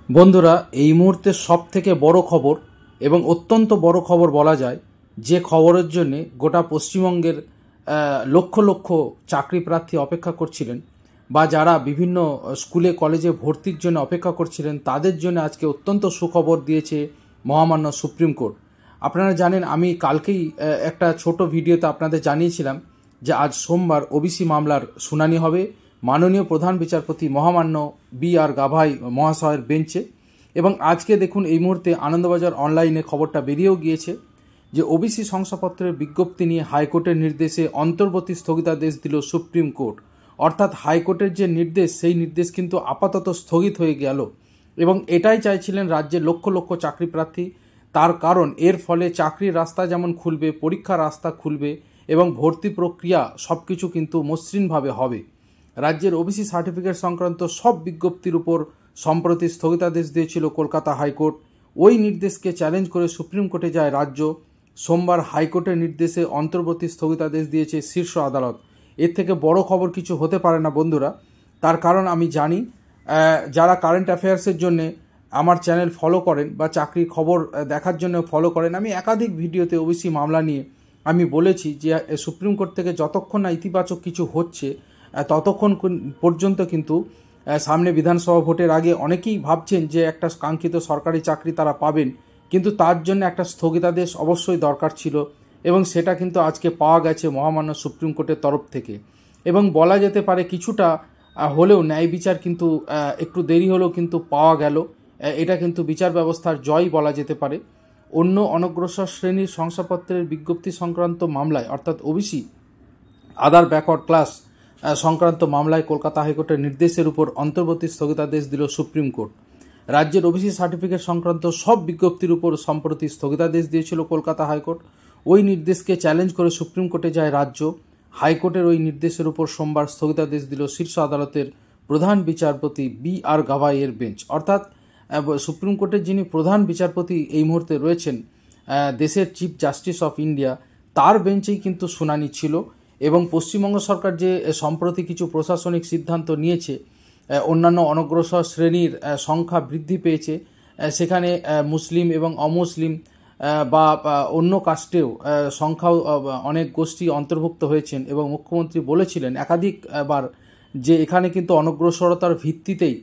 বন্ধুরা, এই মুহূর্তে সবথেকে বড় খবর এবং অত্যন্ত বড় খবর বলা যায়, যে খবরের জন্যে গোটা পশ্চিমবঙ্গের লক্ষ লক্ষ চাকরি প্রার্থী অপেক্ষা করছিলেন বা যারা বিভিন্ন স্কুলে কলেজে ভর্তির জন্য অপেক্ষা করছিলেন, তাদের জন্য আজকে অত্যন্ত সুখবর দিয়েছে মহামান্য সুপ্রিম কোর্ট। আপনারা জানেন, আমি কালকেই একটা ছোট ভিডিওতে আপনাদের জানিয়েছিলাম যে আজ সোমবার ওবিসি মামলার শুনানি হবে মাননীয় প্রধান বিচারপতি মহামান্য বি.আর. গাভাই মহাশয়ের বেঞ্চে। এবং আজকে দেখুন, এই মুহূর্তে আনন্দবাজার অনলাইনে খবরটা বেরিয়েও গিয়েছে যে ওবিসি শংসাপত্রের বিজ্ঞপ্তি নিয়ে হাইকোর্টের নির্দেশে অন্তর্বর্তী স্থগিতাদেশ দিল সুপ্রিম কোর্ট। অর্থাৎ হাইকোর্টের যে নির্দেশ, সেই নির্দেশ কিন্তু আপাতত স্থগিত হয়ে গেল। এবং এটাই চাইছিলেন রাজ্যের লক্ষ লক্ষ চাকরি প্রার্থী। তার কারণ এর ফলে চাকরির রাস্তা যেমন খুলবে, পরীক্ষার রাস্তা খুলবে এবং ভর্তি প্রক্রিয়া সব কিছু কিন্তু মসৃণভাবে হবে। রাজ্যের ওবিসি সার্টিফিকেট সংক্রান্ত সব বিজ্ঞপ্তির উপর সম্প্রতি স্থগিতাদেশ দিয়েছিল কলকাতা হাইকোর্ট। ওই নির্দেশকে চ্যালেঞ্জ করে সুপ্রিম কোর্টে যায় রাজ্য। সোমবার হাইকোর্টের নির্দেশে অন্তর্বর্তী স্থগিতাদেশ দিয়েছে শীর্ষ আদালত। এর থেকে বড় খবর কিছু হতে পারে না বন্ধুরা। তার কারণ আমি জানি, যারা কারেন্ট অ্যাফেয়ার্সের জন্য আমার চ্যানেল ফলো করেন বা চাকরির খবর দেখার জন্য ফলো করেন, আমি একাধিক ভিডিওতে ওবিসি মামলা নিয়ে আমি বলেছি যে সুপ্রিম কোর্ট থেকে যতক্ষণ না ইতিবাচক কিছু হচ্ছে ততক্ষণ পর্যন্ত কিন্তু সামনে বিধানসভা ভোটের আগে অনেকেই ভাবছেন যে একটা কাঙ্ক্ষিত সরকারি চাকরি তারা পাবেন, কিন্তু তার জন্য একটা স্থগিতাদেশ অবশ্যই দরকার ছিল এবং সেটা কিন্তু আজকে পাওয়া গেছে মহামান্য সুপ্রিম কোর্টের তরফ থেকে। এবং বলা যেতে পারে কিছুটা হলেও ন্যায় বিচার কিন্তু একটু দেরি হলেও কিন্তু পাওয়া গেল। এটা কিন্তু বিচার ব্যবস্থার জয় বলা যেতে পারে। অন্য অনগ্রসর শ্রেণীর শংসাপত্রের বিজ্ঞপ্তি সংক্রান্ত মামলায়, অর্থাৎ ওবিসি আদার ব্যাকওয়ার্ড ক্লাস সংক্রান্ত মামলায় কলকাতা হাইকোর্টের নির্দেশের উপর অন্তর্বর্তী স্থগিতাদেশ দিল সুপ্রিম কোর্ট। রাজ্যের ওবিসি সার্টিফিকেট সংক্রান্ত সব বিজ্ঞপ্তির উপর সম্প্রতি স্থগিতাদেশ দিয়েছিল কলকাতা হাইকোর্ট। ওই নির্দেশকে চ্যালেঞ্জ করে সুপ্রিম কোর্টে যায় রাজ্য। হাইকোর্টের ওই নির্দেশের উপর সোমবার স্থগিতাদেশ দিল শীর্ষ আদালতের প্রধান বিচারপতি বি.আর. গাভাইয়ের বেঞ্চ। অর্থাৎ সুপ্রিম কোর্টের যিনি প্রধান বিচারপতি এই মুহূর্তে রয়েছেন, দেশের চিফ জাস্টিস অফ ইন্ডিয়া, তার বেঞ্চেই কিন্তু শুনানি ছিল। এবং পশ্চিমবঙ্গ সরকার যে সম্প্রতি কিছু প্রশাসনিক সিদ্ধান্ত নিয়েছে, অন্যান্য অনগ্রসর শ্রেণীর সংখ্যা বৃদ্ধি পেয়েছে, সেখানে মুসলিম এবং অমুসলিম বা অন্য কাস্টেও সংখ্যাও অনেক গোষ্ঠী অন্তর্ভুক্ত হয়েছেন। এবং মুখ্যমন্ত্রী বলেছিলেন একাধিকবার যে এখানে কিন্তু অনগ্রসরতার ভিত্তিতেই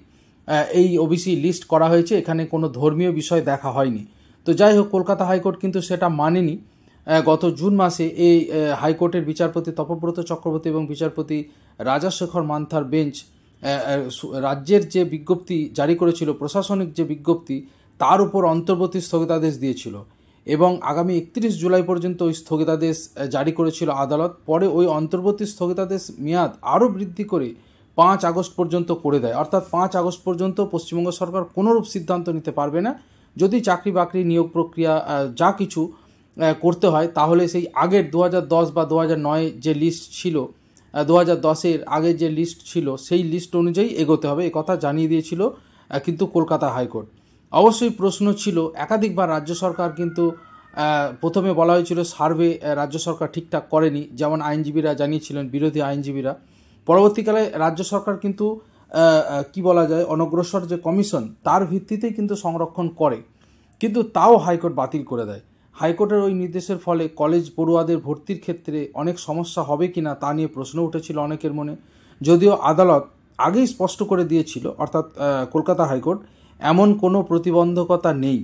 এই ওবিসি লিস্ট করা হয়েছে, এখানে কোনো ধর্মীয় বিষয় দেখা হয়নি। তো যাই হোক, কলকাতা হাইকোর্ট কিন্তু সেটা মানেনি। গত জুন মাসে এই হাইকোর্টের বিচারপতি তপব্রত চক্রবর্তী এবং বিচারপতি রাজাশেখর মান্থার বেঞ্চ রাজ্যের যে বিজ্ঞপ্তি জারি করেছিল, প্রশাসনিক যে বিজ্ঞপ্তি, তার উপর অন্তর্বর্তী স্থগিতাদেশ দিয়েছিল এবং আগামী 31 জুলাই পর্যন্ত ওই স্থগিতাদেশ জারি করেছিল আদালত। পরে ওই অন্তর্বর্তী স্থগিতাদেশ মেয়াদ আরও বৃদ্ধি করে 5 আগস্ট পর্যন্ত করে দেয়। অর্থাৎ 5 আগস্ট পর্যন্ত পশ্চিমবঙ্গ সরকার কোনোরূপ সিদ্ধান্ত নিতে পারবে না। যদি চাকরি বাকরি নিয়োগ প্রক্রিয়া যা কিছু করতে হয়, তাহলে সেই আগের 2010 বা 2009 যে লিস্ট ছিল, 2010-এর আগের যে লিস্ট ছিল, সেই লিস্ট অনুযায়ী এগোতে হবে, কথা জানিয়ে দিয়েছিল কিন্তু কলকাতা হাইকোর্ট। অবশ্যই প্রশ্ন ছিল, একাধিকবার রাজ্য সরকার কিন্তু প্রথমে বলা হয়েছিল সার্ভে রাজ্য সরকার ঠিকঠাক করেনি, যেমন আইনজীবীরা জানিয়েছিলেন, বিরোধী আইনজীবীরা। পরবর্তীকালে রাজ্য সরকার কিন্তু কি বলা যায়, অনগ্রসর যে কমিশন, তার ভিত্তিতেই কিন্তু সংরক্ষণ করে, কিন্তু তাও হাইকোর্ট বাতিল করে দেয়। হাইকোর্টের ওই নির্দেশের ফলে কলেজ পড়ুয়াদের ভর্তির ক্ষেত্রে অনেক সমস্যা হবে কিনা তা নিয়ে প্রশ্ন উঠেছিল অনেকের মনে। যদিও আদালত আগেই স্পষ্ট করে দিয়েছিল, অর্থাৎ কলকাতা হাইকোর্ট, এমন কোনো প্রতিবন্ধকতা নেই।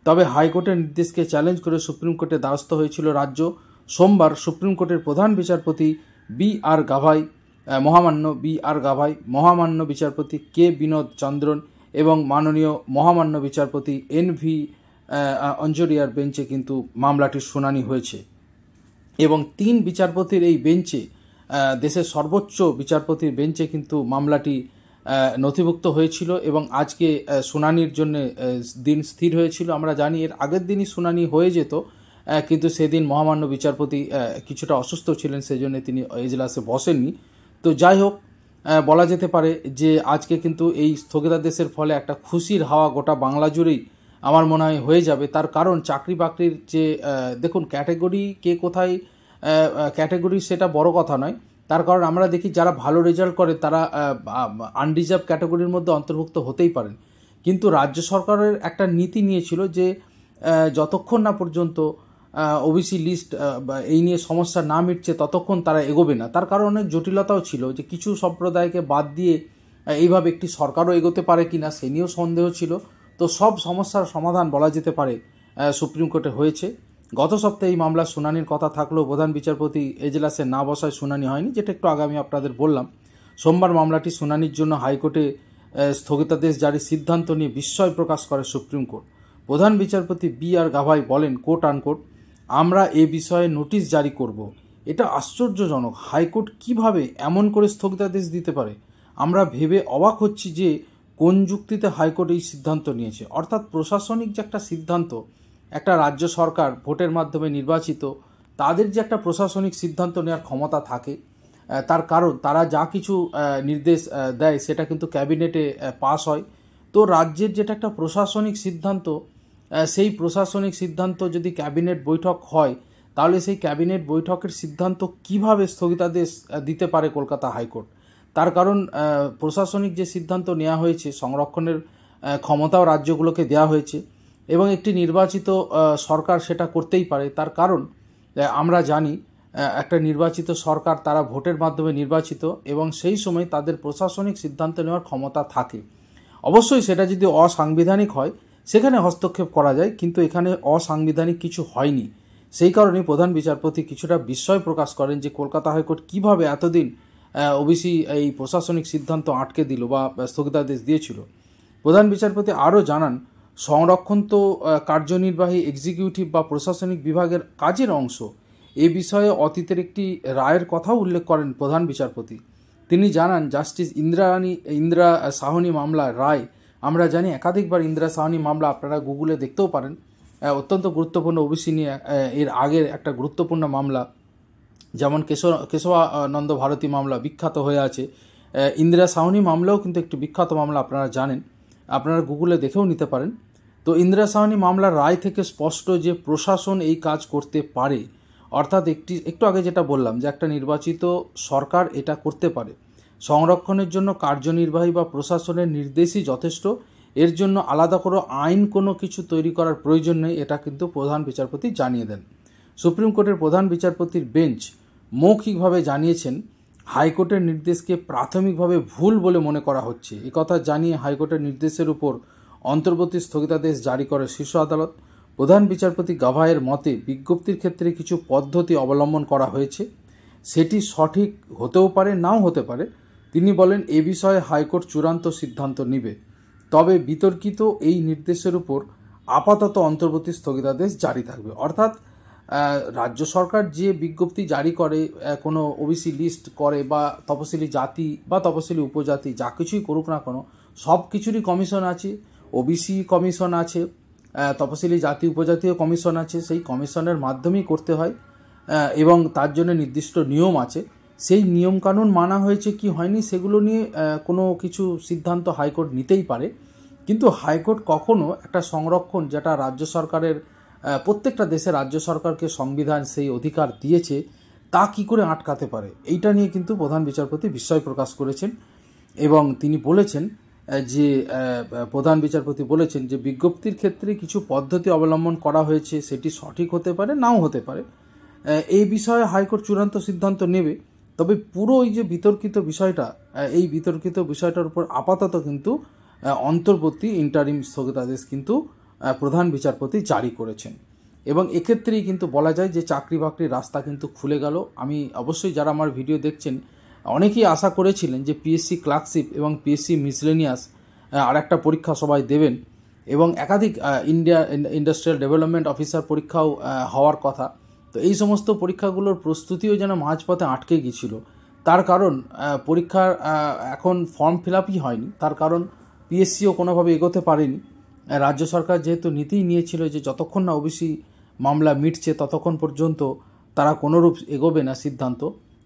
তবে হাইকোর্টের নির্দেশকে চ্যালেঞ্জ করে সুপ্রিম কোর্টে দ্বারস্থ হয়েছিল রাজ্য। সোমবার সুপ্রিম কোর্টের প্রধান বিচারপতি বি.আর. গাভাই, মহামান্য বি.আর. গাভাই, মহামান্য বিচারপতি কে. বিনোদ চন্দ্রন এবং মাননীয় মহামান্য বিচারপতি এন.ভি. অঞ্জরিয়ার বেঞ্চে কিন্তু মামলাটির শুনানি হয়েছে। এবং 3 বিচারপতির এই বেঞ্চে, দেশের সর্বোচ্চ বিচারপতির বেঞ্চে কিন্তু মামলাটি নথিভুক্ত হয়েছিল এবং আজকে শুনানির জন্য দিন স্থির হয়েছিল। আমরা জানি এর আগের দিনই শুনানি হয়ে যেত, কিন্তু সেদিন মহামান্য বিচারপতি কিছুটা অসুস্থ ছিলেন, সেজন্য তিনি এজলাসে বসেননি। তো যাই হোক, বলা যেতে পারে যে আজকে কিন্তু এই স্থগিতাদেশের ফলে একটা খুশির হাওয়া গোটা বাংলা জুড়েই আমার মনে হয় হয়ে যাবে। তার কারণ চাকরি বাকরির যে দেখুন ক্যাটেগরি, কে কোথায় ক্যাটেগরি, সেটা বড় কথা নয়। তার কারণ আমরা দেখি যারা ভালো রেজাল্ট করে তারা আনরিজার্ভ ক্যাটাগরির মধ্যে অন্তর্ভুক্ত হতেই পারেন, কিন্তু রাজ্য সরকারের একটা নীতি নিয়েছিল যে যতক্ষণ না পর্যন্ত ওবিসি লিস্ট এই নিয়ে সমস্যা না মিটছে ততক্ষণ তারা এগোবে না। তার কারণ অনেক জটিলতাও ছিল যে কিছু সম্প্রদায়কে বাদ দিয়ে এইভাবে একটি সরকারও এগোতে পারে কি না সে নিয়েও সন্দেহ ছিল। তো সব সমস্যার সমাধান বলা যেতে পারে সুপ্রিম কোর্টে হয়েছে। গত সপ্তাহে এই মামলার শুনানির কথা থাকলেও প্রধান বিচারপতি এজলাসে না বসায় শুনানি হয়নি, যেটা একটু আগে আমি আপনাদের বললাম। সোমবার মামলাটি শুনানির জন্য হাইকোর্টে স্থগিতাদেশ জারির সিদ্ধান্ত নিয়ে বিস্ময় প্রকাশ করে সুপ্রিম কোর্ট। প্রধান বিচারপতি বি আর গাভাই বলেন, কোর্ট আনকোর্ট, আমরা এ বিষয়ে নোটিশ জারি করব। এটা আশ্চর্যজনক, হাইকোর্ট কিভাবে এমন করে স্থগিতাদেশ দিতে পারে। আমরা ভেবে অবাক হচ্ছি যে কোন যুক্তিতে হাইকোর্ট এই সিদ্ধান্ত নিয়েছে। অর্থাৎ প্রশাসনিক যে একটা সিদ্ধান্ত, একটা রাজ্য সরকার ভোটের মাধ্যমে নির্বাচিত, তাদের যে একটা প্রশাসনিক সিদ্ধান্ত নেওয়ার ক্ষমতা থাকে, তার কারণ তারা যা কিছু নির্দেশ দেয় সেটা কিন্তু ক্যাবিনেটে পাস হয়। তো রাজ্যের যেটা একটা প্রশাসনিক সিদ্ধান্ত, সেই প্রশাসনিক সিদ্ধান্ত যদি ক্যাবিনেট বৈঠক হয় তাহলে সেই ক্যাবিনেট বৈঠকের সিদ্ধান্ত কিভাবে স্থগিতাদেশ দিতে পারে কলকাতা হাইকোর্ট। তার কারণ প্রশাসনিক যে সিদ্ধান্ত নেওয়া হয়েছে, সংরক্ষণের ক্ষমতাও রাজ্যগুলোকে দেওয়া হয়েছে এবং একটি নির্বাচিত সরকার সেটা করতেই পারে। তার কারণ আমরা জানি একটা নির্বাচিত সরকার তারা ভোটের মাধ্যমে নির্বাচিত এবং সেই সময় তাদের প্রশাসনিক সিদ্ধান্ত নেওয়ার ক্ষমতা থাকে। অবশ্যই সেটা যদি অসাংবিধানিক হয় সেখানে হস্তক্ষেপ করা যায়, কিন্তু এখানে অসাংবিধানিক কিছু হয়নি। সেই কারণে প্রধান বিচারপতি কিছুটা বিস্ময় প্রকাশ করেন যে কলকাতা হাইকোর্ট কিভাবে এতদিন ওবিসি এই প্রশাসনিক সিদ্ধান্ত আটকে দিল বা স্থগিতাদেশ দিয়েছিল। প্রধান বিচারপতি আরও জানান, সংরক্ষণ তো কার্যনির্বাহী এক্সিকিউটিভ বা প্রশাসনিক বিভাগের কাজের অংশ। এ বিষয়ে অতীতের একটি রায়ের কথাও উল্লেখ করেন প্রধান বিচারপতি। তিনি জানান, জাস্টিস ইন্দিরা সাহনি মামলার রায়, আমরা জানি একাধিকবার ইন্দিরা সাহনি মামলা আপনারা গুগলে দেখতেও পারেন, অত্যন্ত গুরুত্বপূর্ণ ওবিসি নিয়ে এর আগের একটা গুরুত্বপূর্ণ মামলা, যেমন কেশবানন্দ ভারতী মামলা বিখ্যাত হয়ে আছে। ইন্দিরা সাহনি মামলাও কিন্তু একটি বিখ্যাত মামলা, আপনারা জানেন, আপনারা গুগলে দেখেও নিতে পারেন। তো ইন্দিরা সাহনি মামলার রায় থেকে স্পষ্ট যে প্রশাসন এই কাজ করতে পারে, অর্থাৎ একটু আগে যেটা বললাম যে একটা নির্বাচিত সরকার এটা করতে পারে। সংরক্ষণের জন্য কার্যনির্বাহী বা প্রশাসনের নির্দেশই যথেষ্ট, এর জন্য আলাদা করে আইন কোনো কিছু তৈরি করার প্রয়োজন নেই, এটা কিন্তু প্রধান বিচারপতি জানিয়ে দেন। সুপ্রিম কোর্টের প্রধান বিচারপতির বেঞ্চ মৌখিকভাবে জানিয়েছেন, হাইকোর্টের নির্দেশকে প্রাথমিকভাবে ভুল বলে মনে করা হচ্ছে। একথা জানিয়ে হাইকোর্টের নির্দেশের উপর অন্তর্বর্তী স্থগিতাদেশ জারি করে শীর্ষ আদালত। প্রধান বিচারপতি গাভাইয়ের মতে বিজ্ঞপ্তির ক্ষেত্রে কিছু পদ্ধতি অবলম্বন করা হয়েছে, সেটি সঠিক হতেও পারে নাও হতে পারে। তিনি বলেন, এ বিষয়ে হাইকোর্ট চূড়ান্ত সিদ্ধান্ত নেবে, তবে বিতর্কিত এই নির্দেশের উপর আপাতত অন্তর্বর্তী স্থগিতাদেশ জারি থাকবে। অর্থাৎ রাজ্য সরকার যে বিজ্ঞপ্তি জারি করে, কোনো ওবিসি লিস্ট করে বা তপশিলি জাতি বা তপশিলি উপজাতি যা কিছুই করুক না কেন, সব কিছুরই কমিশন আছে। ওবিসি কমিশন আছে, তপশিলি জাতি উপজাতীয় কমিশন আছে, সেই কমিশনের মাধ্যমেই করতে হয় এবং তার জন্য নির্দিষ্ট নিয়ম আছে। সেই নিয়মকানুন মানা হয়েছে কি হয়নি সেগুলো নিয়ে কোনো কিছু সিদ্ধান্ত হাইকোর্ট নিতেই পারে, কিন্তু হাইকোর্ট কখনো একটা সংরক্ষণ যেটা রাজ্য সরকারের, প্রত্যেকটা দেশের রাজ্য সরকারকে সংবিধান সেই অধিকার দিয়েছে, তা কি করে আটকাতে পারে, এইটা নিয়ে কিন্তু প্রধান বিচারপতি বিস্ময় প্রকাশ করেছেন। এবং তিনি বলেছেন যে প্রধান বিচারপতি বলেছেন যে বিজ্ঞপ্তির ক্ষেত্রে কিছু পদ্ধতি অবলম্বন করা হয়েছে, সেটি সঠিক হতে পারে নাও হতে পারে। এই বিষয়ে হাইকোর্ট চূড়ান্ত সিদ্ধান্ত নেবে, তবে পুরো এই যে বিতর্কিত বিষয়টা, এই বিতর্কিত বিষয়টার উপর আপাতত কিন্তু অন্তর্বর্তী ইন্টারিম স্থগিতাদেশ কিন্তু প্রধান বিচারপতি জারি করেছেন। এবং এক্ষেত্রেই কিন্তু বলা যায় যে চাকরি বাকরির রাস্তা কিন্তু খুলে গেল। আমি অবশ্যই, যারা আমার ভিডিও দেখছেন, অনেকেই আশা করেছিলেন যে পিএসসি ক্লার্কশিপ এবং পিএসসি মিসলেনিয়াস আর একটা পরীক্ষা সবাই দেবেন এবং একাধিক ইন্ডাস্ট্রিয়াল ডেভেলপমেন্ট অফিসার পরীক্ষাও হওয়ার কথা। তো এই সমস্ত পরীক্ষাগুলোর প্রস্তুতিও যেন মাঝপথে আটকে গিয়েছিল। তার কারণ পরীক্ষার এখন ফর্ম ফিল আপই হয়নি, তার কারণ পিএসসিও কোনোভাবে এগোতে পারেনি। রাজ্য সরকার যেহেতু নীতিই নিয়েছিল যে যতক্ষণ না ওবিসি মামলা মিটছে ততক্ষণ পর্যন্ত তারা কোনোরূপ এগোবে না সিদ্ধান্ত।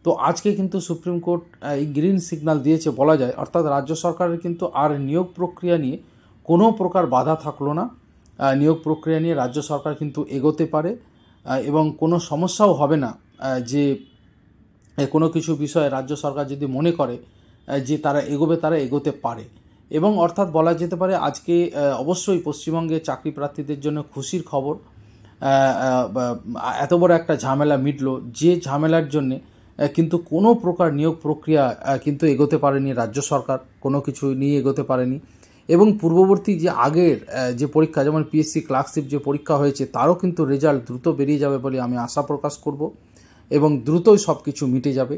তো আজকে কিন্তু সুপ্রিম কোর্ট এই গ্রিন সিগন্যাল দিয়েছে বলা যায়, অর্থাৎ রাজ্য সরকারের কিন্তু আর নিয়োগ প্রক্রিয়া নিয়ে কোনো প্রকার বাধা থাকলো না। নিয়োগ প্রক্রিয়া নিয়ে রাজ্য সরকার কিন্তু এগোতে পারে এবং কোনো সমস্যাও হবে না যে কোনো কিছু বিষয়ে রাজ্য সরকার যদি মনে করে যে তারা এগোবে, তারা এগোতে পারে। এবং অর্থাৎ বলা যেতে পারে আজকে অবশ্যই পশ্চিমবঙ্গে চাকরি প্রার্থীদের জন্য খুশির খবর। এত বড় একটা ঝামেলা মিটলো, যে ঝামেলার জন্যে কিন্তু কোনো প্রকার নিয়োগ প্রক্রিয়া কিন্তু এগোতে পারেনি রাজ্য সরকার, কোনো কিছু নিয়ে এগোতে পারেনি। এবং পূর্ববর্তী যে আগের যে পরীক্ষা, যেমন পিএসসি ক্লার্কশিপ যে পরীক্ষা হয়েছে, তারও কিন্তু রেজাল্ট দ্রুত বেরিয়ে যাবে বলে আমি আশা প্রকাশ করব এবং দ্রুতই সব কিছু মিটে যাবে।